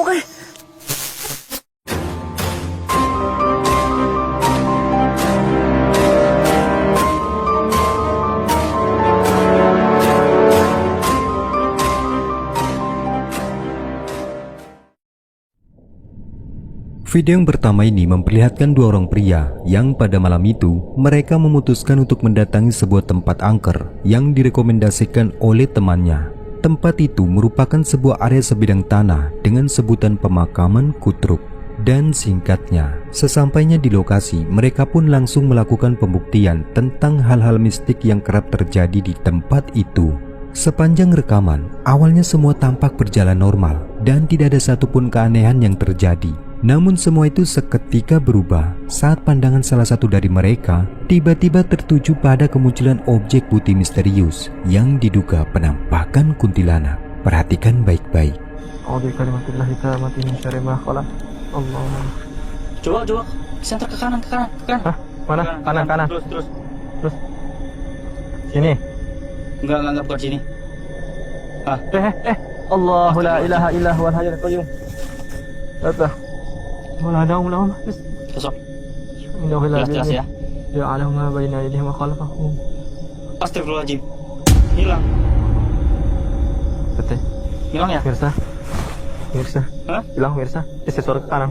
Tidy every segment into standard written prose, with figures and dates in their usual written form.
Oke. Video yang pertama ini memperlihatkan dua orang pria yang pada malam itu mereka memutuskan untuk mendatangi sebuah tempat angker yang direkomendasikan oleh temannya. Tempat itu merupakan sebuah area sebidang tanah dengan sebutan pemakaman Kutruk. Dan singkatnya, sesampainya di lokasi, mereka pun langsung melakukan pembuktian tentang hal-hal mistik yang kerap terjadi di tempat itu. Sepanjang rekaman, awalnya semua tampak berjalan normal dan tidak ada satupun keanehan yang terjadi. Namun semua itu seketika berubah saat pandangan salah satu dari mereka tiba-tiba tertuju pada kemunculan objek putih misterius yang diduga penampakan kuntilanak. Perhatikan baik-baik. Allah. Coba center ke kanan. Hah? Mana? Kanan. Terus. Sini. Enggak bukan sini. Allahu la ilaha illa huwal hayyul qayyum. Apa? Wala daum. Sosok. Innahu la Jelas ya. Ya alam ma baina aydihim wa khalfahum. Astagfirullahaladzim. Hilang. Betul. Hilang ya? Mirsa. Hah? Hilang Mirsa. Suara ke kanan.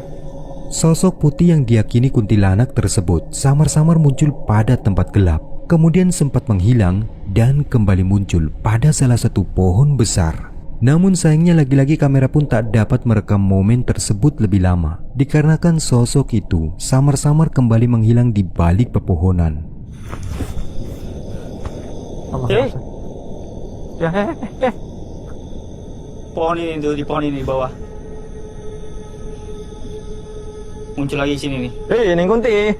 Sosok putih yang diyakini kuntilanak tersebut samar-samar muncul pada tempat gelap, kemudian sempat menghilang dan kembali muncul pada salah satu pohon besar. Namun sayangnya lagi-lagi kamera pun tak dapat merekam momen tersebut lebih lama, dikarenakan sosok itu samar-samar kembali menghilang di balik pepohonan. Pohon ini tuh, di pohon ini di bawah. Muncul lagi sini nih. Ini kunti.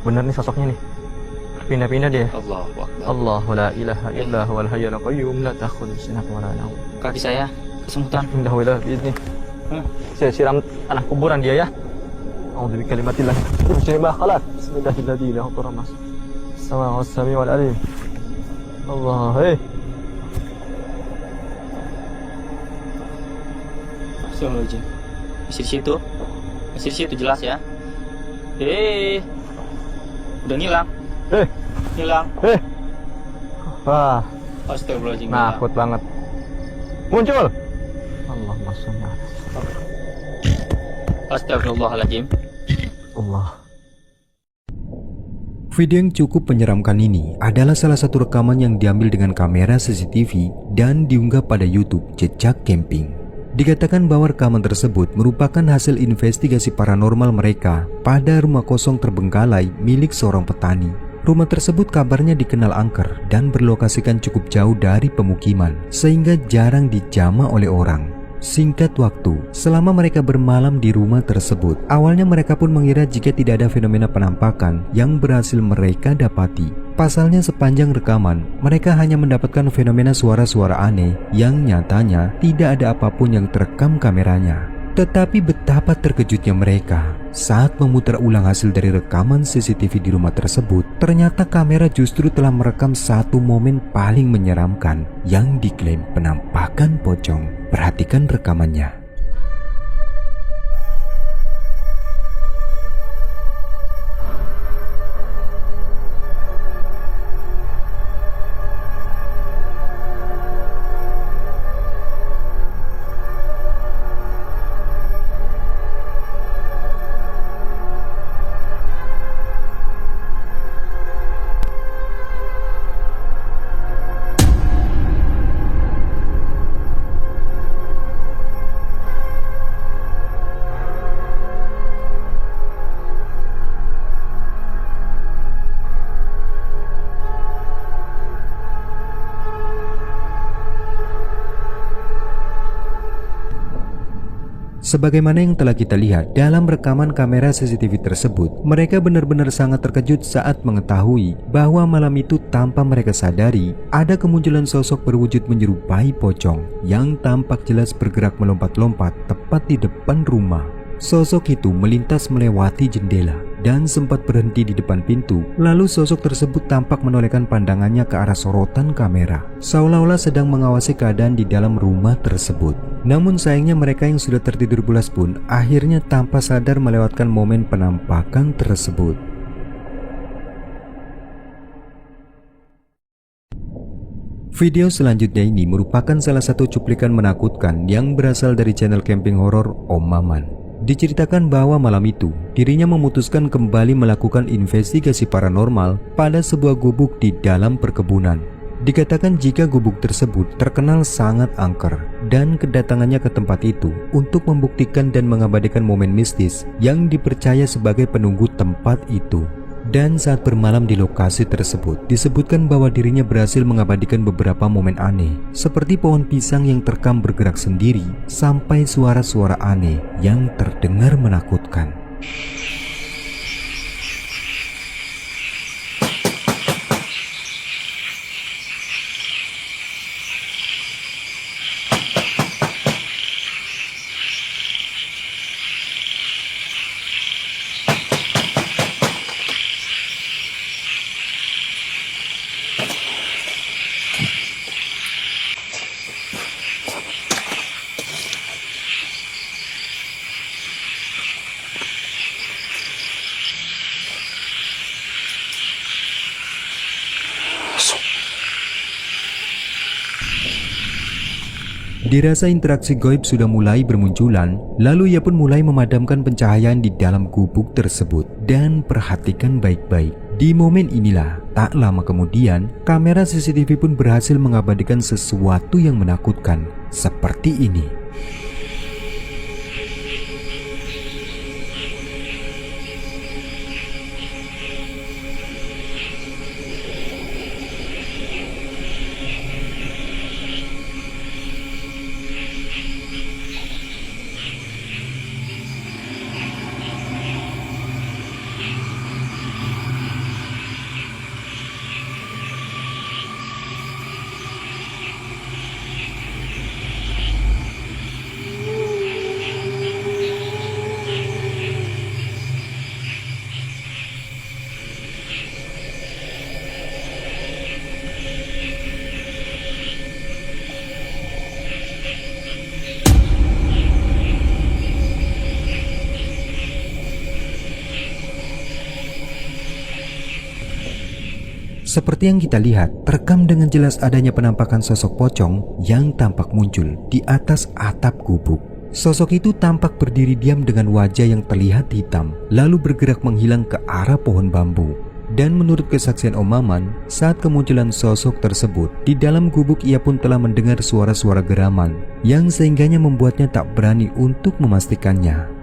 Bener nih sosoknya nih. Pindah-pindah dia. Allahu Akbar. Allahu la ilaha illa huwal hayyul qayyum la ta'khudhuhu sinatun wa la nawm. Kaki saya kesemutan. Alhamdulillah ini. Saya siram tanah kuburan dia ya. A'udzu bikalimatillah min syarri ma khalaq. Bismillahirrahmanirrahim. La turamas. Sama'us sami'ul alim. Allah. Astagfirullahaladzim. Masih di situ jelas ya. Udah ngilang. Hilang. Wah, Astagfirullahaladzim. nakut banget. Muncul. Allahumma shalli ala. Astagfirullahaladzim. Allah. Video yang cukup menyeramkan ini adalah salah satu rekaman yang diambil dengan kamera CCTV dan diunggah pada YouTube Jejak Camping. Dikatakan bahwa rekaman tersebut merupakan hasil investigasi paranormal mereka pada rumah kosong terbengkalai milik seorang petani. Rumah tersebut kabarnya dikenal angker dan berlokasikan cukup jauh dari pemukiman, sehingga jarang dijamah oleh orang. Singkat waktu, selama mereka bermalam di rumah tersebut, awalnya mereka pun mengira jika tidak ada fenomena penampakan yang berhasil mereka dapati. Pasalnya sepanjang rekaman, mereka hanya mendapatkan fenomena suara-suara aneh yang nyatanya tidak ada apapun yang terekam kameranya. Tetapi betapa terkejutnya mereka saat memutar ulang hasil dari rekaman CCTV di rumah tersebut. Ternyata kamera justru telah merekam satu momen paling menyeramkan yang diklaim penampakan pocong. Perhatikan rekamannya. Sebagaimana yang telah kita lihat dalam rekaman kamera CCTV tersebut, mereka benar-benar sangat terkejut saat mengetahui bahwa malam itu tanpa mereka sadari, ada kemunculan sosok berwujud menyerupai pocong yang tampak jelas bergerak melompat-lompat tepat di depan rumah. Sosok itu melintas melewati jendela dan sempat berhenti di depan pintu. Lalu sosok tersebut tampak menolehkan pandangannya ke arah sorotan kamera, seolah-olah sedang mengawasi keadaan di dalam rumah tersebut. Namun sayangnya mereka yang sudah tertidur pulas pun akhirnya tanpa sadar melewatkan momen penampakan tersebut. Video selanjutnya ini merupakan salah satu cuplikan menakutkan yang berasal dari channel camping horor Om Maman. Diceritakan bahwa malam itu dirinya memutuskan kembali melakukan investigasi paranormal pada sebuah gubuk di dalam perkebunan. Dikatakan jika gubuk tersebut terkenal sangat angker dan kedatangannya ke tempat itu untuk membuktikan dan mengabadikan momen mistis yang dipercaya sebagai penunggu tempat itu. Dan saat bermalam di lokasi tersebut, disebutkan bahwa dirinya berhasil mengabadikan beberapa momen aneh, seperti pohon pisang yang terekam bergerak sendiri, sampai suara-suara aneh yang terdengar menakutkan. Dirasa interaksi gaib sudah mulai bermunculan, lalu ia pun mulai memadamkan pencahayaan di dalam gubuk tersebut dan perhatikan baik-baik. Di momen inilah, tak lama kemudian, kamera CCTV pun berhasil mengabadikan sesuatu yang menakutkan seperti ini. Seperti yang kita lihat, terekam dengan jelas adanya penampakan sosok pocong yang tampak muncul di atas atap gubuk. Sosok itu tampak berdiri diam dengan wajah yang terlihat hitam, lalu bergerak menghilang ke arah pohon bambu. Dan menurut kesaksian Om Maman, saat kemunculan sosok tersebut, di dalam gubuk ia pun telah mendengar suara-suara geraman, yang sehingganya membuatnya tak berani untuk memastikannya.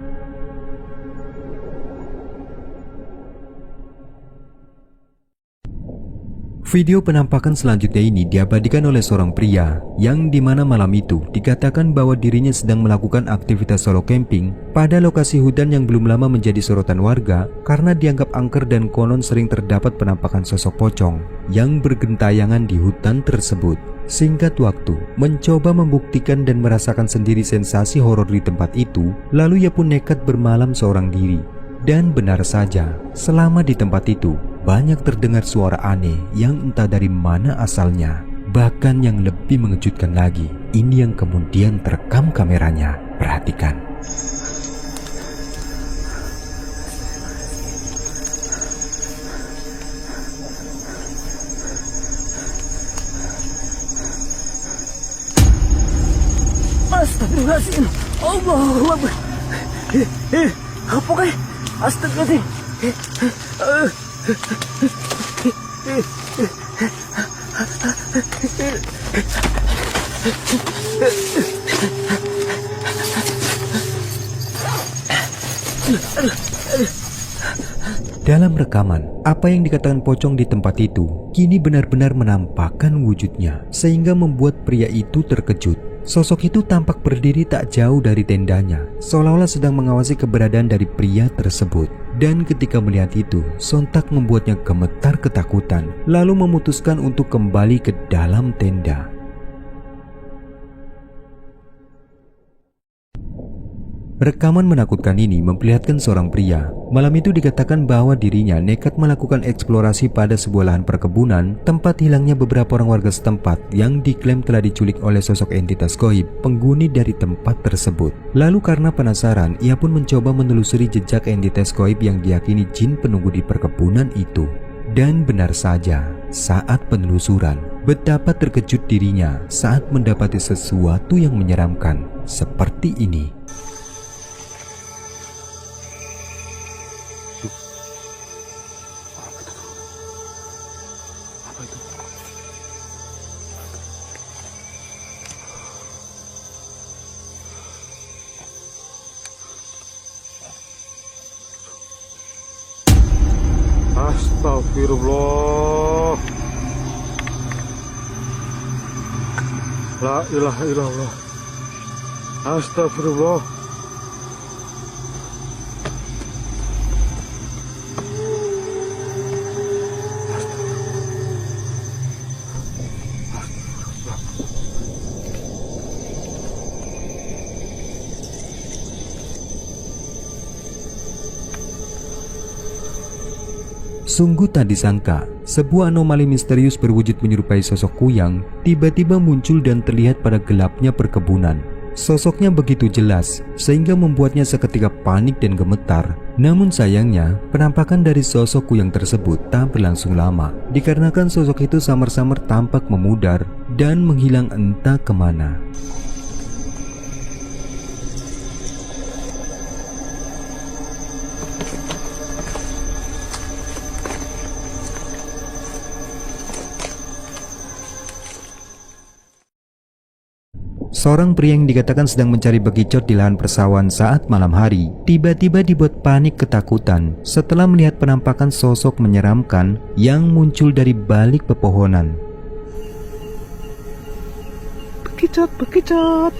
Video penampakan selanjutnya ini diabadikan oleh seorang pria yang dimana malam itu dikatakan bahwa dirinya sedang melakukan aktivitas solo camping pada lokasi hutan yang belum lama menjadi sorotan warga karena dianggap angker dan konon sering terdapat penampakan sosok pocong yang bergentayangan di hutan tersebut. Singkat waktu, mencoba membuktikan dan merasakan sendiri sensasi horor di tempat itu, lalu ia pun nekat bermalam seorang diri. Dan benar saja, selama di tempat itu, banyak terdengar suara aneh yang entah dari mana asalnya. Bahkan yang lebih mengejutkan lagi, ini yang kemudian terekam kameranya. Perhatikan. Astagfirullahaladzim. Allahu Akbar. Apa kaya? Astagfirullahaladzim. Dalam rekaman, apa yang dikatakan pocong di tempat itu kini benar-benar menampakkan wujudnya, sehingga membuat pria itu terkejut. Sosok itu tampak berdiri tak jauh dari tendanya, seolah-olah sedang mengawasi keberadaan dari pria tersebut. Dan ketika melihat itu, sontak membuatnya gemetar ketakutan, lalu memutuskan untuk kembali ke dalam tenda. Rekaman menakutkan ini memperlihatkan seorang pria Malam itu dikatakan bahwa dirinya nekat melakukan eksplorasi pada sebuah lahan perkebunan tempat hilangnya beberapa orang warga setempat yang diklaim telah diculik oleh sosok entitas gaib penghuni dari tempat tersebut. Lalu karena penasaran, ia pun mencoba menelusuri jejak entitas gaib yang diyakini jin penunggu di perkebunan itu. Dan benar saja, saat penelusuran, betapa terkejut dirinya saat mendapati sesuatu yang menyeramkan seperti ini. Astagfirullah. La ilaha illallah. Astagfirullah. Sungguh tak disangka, sebuah anomali misterius berwujud menyerupai sosok kuyang tiba-tiba muncul dan terlihat pada gelapnya perkebunan. Sosoknya begitu jelas sehingga membuatnya seketika panik dan gemetar. Namun sayangnya, penampakan dari sosok kuyang tersebut tak berlangsung lama, dikarenakan sosok itu samar-samar tampak memudar dan menghilang entah kemana. Seorang pria yang dikatakan sedang mencari bekicot di lahan persawahan saat malam hari tiba-tiba dibuat panik ketakutan setelah melihat penampakan sosok menyeramkan yang muncul dari balik pepohonan. Bekicot, bekicot.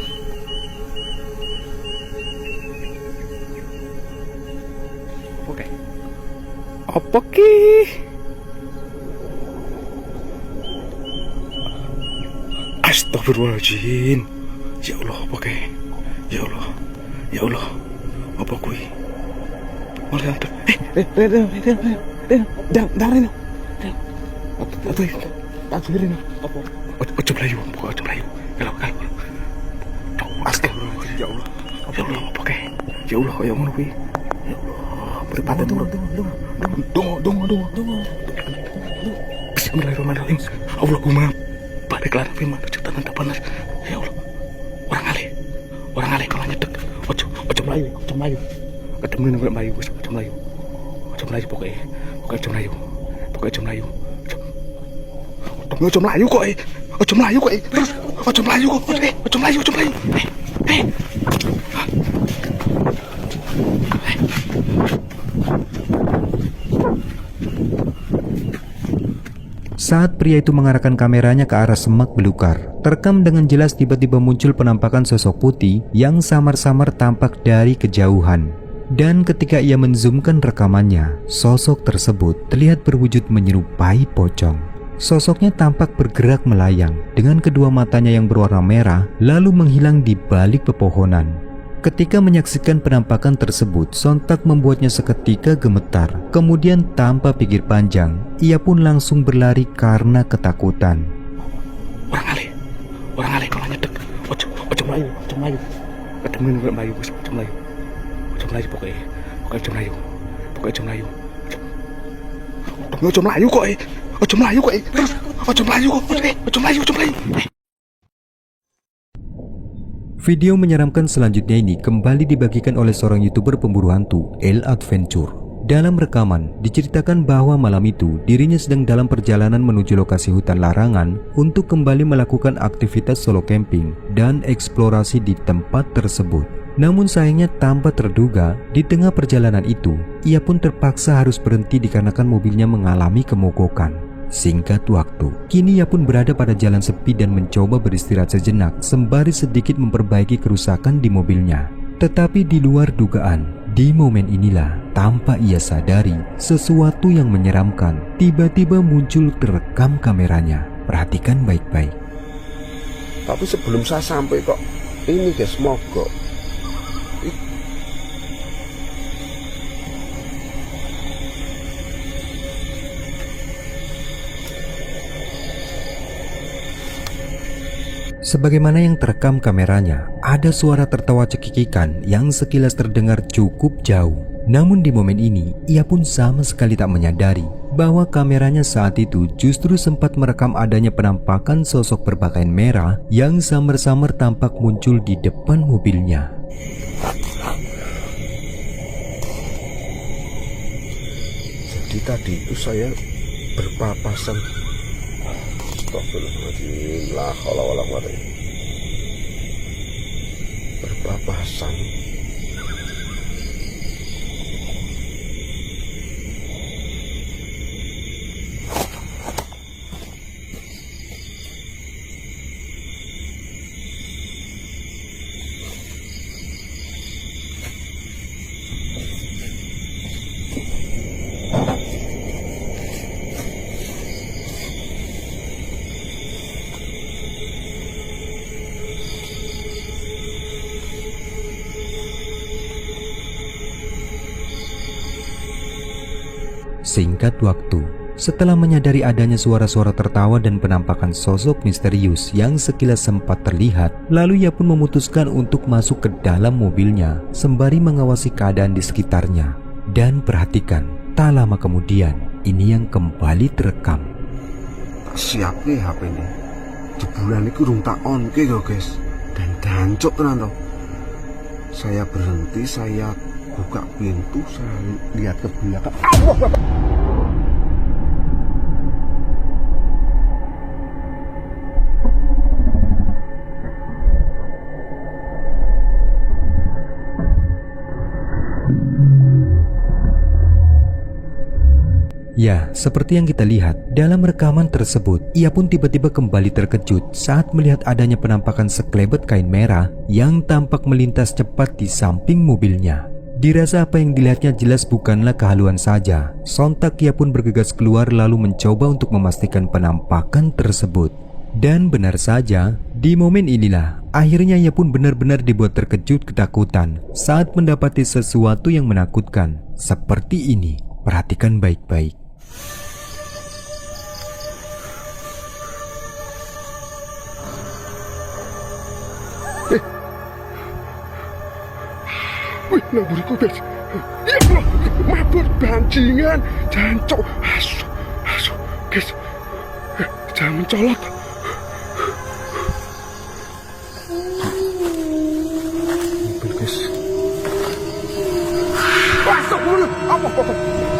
Oke. Apa ki? Astagfirullahaladzim. Ya Allah, apa kayak? Ya Allah, ya Allah, apa kui? Malah ada. Jangan, apa itu? Tak dengerin apa? Ojo melayu, ojo melayu. Kalau. Astagfirullahaladzim, ya Allah. Ya Allah, apa kayak? Ya Allah, ya Allah kui. Ya Allah, berpaten tunggu. Bismillahirrahmanirrahim. Allahumma barik lana firman ujutan anda panas. Ya Allah. Orang alih kalau nyedek. Ojo melayu. Ketemu dengan melayu, ojo melayu pokoknya ojo melayu. Ojo melayu kok. Terus ojo melayu kok. Ojo melayu. Saat pria itu mengarahkan kameranya ke arah semak belukar, terekam dengan jelas tiba-tiba muncul penampakan sosok putih yang samar-samar tampak dari kejauhan. Dan ketika ia menzoomkan rekamannya, sosok tersebut terlihat berwujud menyerupai pocong. Sosoknya tampak bergerak melayang dengan kedua matanya yang berwarna merah lalu menghilang di balik pepohonan. Ketika menyaksikan penampakan tersebut, sontak membuatnya seketika gemetar. Kemudian tanpa pikir panjang, ia pun langsung berlari karena ketakutan. Orang alih kalau nyedek. Ojo melayu. Ketemu dengan melayu, ojo melayu pokoknya ojo melayu. Ojo melayu kok. Terus ojo melayu kok. Ojo melayu. Video menyeramkan selanjutnya ini kembali dibagikan oleh seorang YouTuber pemburu hantu, El Adventure. Dalam rekaman, diceritakan bahwa malam itu dirinya sedang dalam perjalanan menuju lokasi hutan larangan untuk kembali melakukan aktivitas solo camping dan eksplorasi di tempat tersebut. Namun sayangnya tanpa terduga, di tengah perjalanan itu, ia pun terpaksa harus berhenti dikarenakan mobilnya mengalami kemogokan. Singkat waktu, kini ia pun berada pada jalan sepi dan mencoba beristirahat sejenak sembari sedikit memperbaiki kerusakan di mobilnya. Tetapi di luar dugaan, di momen inilah tanpa ia sadari sesuatu yang menyeramkan tiba-tiba muncul terekam kameranya. Perhatikan baik-baik. Tapi sebelum saya sampai kok ini guys, mogok. Sebagaimana yang terekam kameranya, ada suara tertawa cekikikan yang sekilas terdengar cukup jauh. Namun di momen ini, ia pun sama sekali tak menyadari bahwa kameranya saat itu justru sempat merekam adanya penampakan sosok berpakaian merah yang samar-samar tampak muncul di depan mobilnya. Jadi tadi itu saya berpapasan. Astagfirullahaladzim, la haula wala quwwata illa billah. Berpapasan. Singkat waktu, setelah menyadari adanya suara-suara tertawa dan penampakan sosok misterius yang sekilas sempat terlihat, lalu ia pun memutuskan untuk masuk ke dalam mobilnya sembari mengawasi keadaan di sekitarnya. Dan perhatikan, tak lama kemudian, ini yang kembali terekam. Tak siap nih HP ini. Jebulan ini kurung tak on ke guys. Dan dancuk tenan toh. Saya berhenti, saya buka pintu, saya lihat ke belakang. Allah Bapak. Ya, seperti yang kita lihat dalam rekaman tersebut, ia pun tiba-tiba kembali terkejut saat melihat adanya penampakan sekelebet kain merah yang tampak melintas cepat di samping mobilnya. Dirasa apa yang dilihatnya jelas bukanlah kehaluan saja, sontak ia pun bergegas keluar lalu mencoba untuk memastikan penampakan tersebut. Dan benar saja, di momen inilah akhirnya ia pun benar-benar dibuat terkejut ketakutan saat mendapati sesuatu yang menakutkan seperti ini. Perhatikan baik-baik. Wih, namburiku guys. Ya Allah, mabur bancingan. Jancok. Asu, guys. Jangan mencolot. Mobil guys. Astagfirullah. Apa?